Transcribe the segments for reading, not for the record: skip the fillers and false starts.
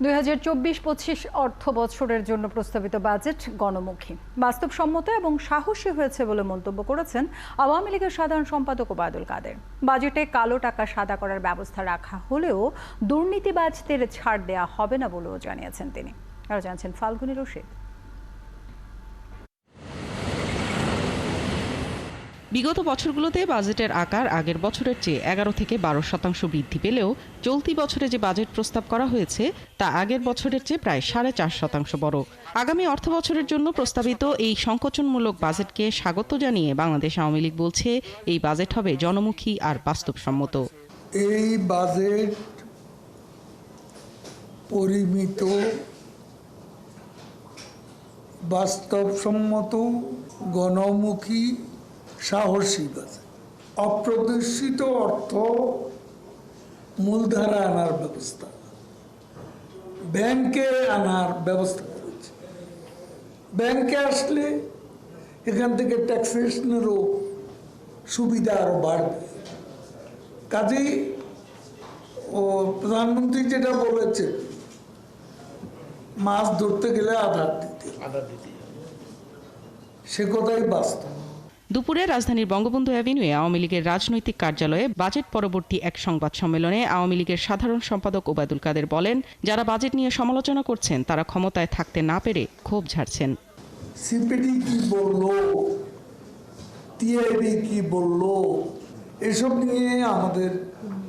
2024-25 অর্থ বছরের জন্য প্রস্তাবিত বাজেট গণমুখী, বাস্তবসম্মত এবং সাহসী হয়েছে বলে মন্তব্য করেছেন আওয়ামী লীগের সাধারণ সম্পাদক ওবায়দুল কাদের। বাজেটে কালো টাকা সাদা করার ব্যবস্থা রাখা হলেও দুর্নীতিবাজদের ছাড় দেওয়া হবে না বলেও জানিয়েছেন তিনি। আরও জানছেন ফাল্গুনী রশিদ। বিগত বছরগুলোতে বাজেটের আকার আগের বছরের চেয়ে 11 থেকে 12% বৃদ্ধি পেলেও চলতি বছরে যে বাজেট প্রস্তাব করা হয়েছে তা আগের বছরের চেয়ে প্রায় 4.5% বড়। আগামী অর্থ বছরের জন্য প্রস্তাবিত এই সংকোচনমূলক বাজেটকে স্বাগত জানিয়ে বাংলাদেশ আওয়ামী লীগ বলছে, এই বাজেট হবে জনমুখী আর বাস্তবসম্মত। এই বাজেট পরিমিত, বাস্তবসম্মত, গণমুখী, সাহসী বাজেট। অপ্রদর্শিত অর্থ মূলধারা আনার ব্যবস্থা, ব্যাংকে আনার ব্যবস্থা করেছে। ব্যাংকে আসলে এখান থেকে ট্যাক্সেশনেরও সুবিধা আরও বাড়বে। কাজেই প্রধানমন্ত্রী যেটা বলেছে, মাছ ধরতে গেলে আধার দিতে, সে কথাই বাস্তব। দুপুরে রাজধানীর বঙ্গবন্ধু অ্যাভিনিউয়ে আওয়ামী লীগের রাজনৈতিক কার্যালয়ে বাজেট পরবর্তী এক সংবাদ সম্মেলনে আওয়ামী লীগের সাধারণ সম্পাদক ওবায়দুল কাদের বলেন, যারা বাজেট নিয়ে সমালোচনা করছেন তারা ক্ষমতায় থাকতে না পেরে ক্ষোভ ঝাড়ছেন। সিপিডি কি বললো, টিআইবি কি বললো, এসব নিয়ে আমাদের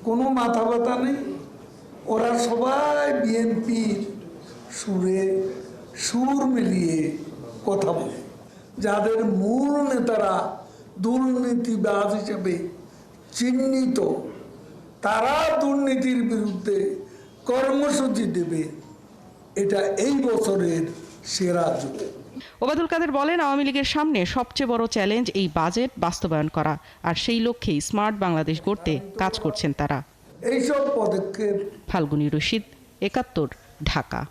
কোনো মাথা ব্যথা নেই। ওরা সবাই বিএনপির সুরে সুর মিলিয়ে কথা বলে। যাদের মূল নেতারা দুর্নীতিবাজ হিসেবে চিহ্নিত, তারা দুর্নীতির বিরুদ্ধে কর্মসূচি দেবে, এটা এই বছরের সেরা যুগ। ওবায়দুল কাদের বলেন, আওয়ামী লীগের সামনে সবচেয়ে বড় চ্যালেঞ্জ এই বাজেট বাস্তবায়ন করা, আর সেই লক্ষ্যেই স্মার্ট বাংলাদেশ গড়তে কাজ করছেন তারা। এইসব পদক্ষেপ। ফাল্গুনী রশিদ, 71, ঢাকা।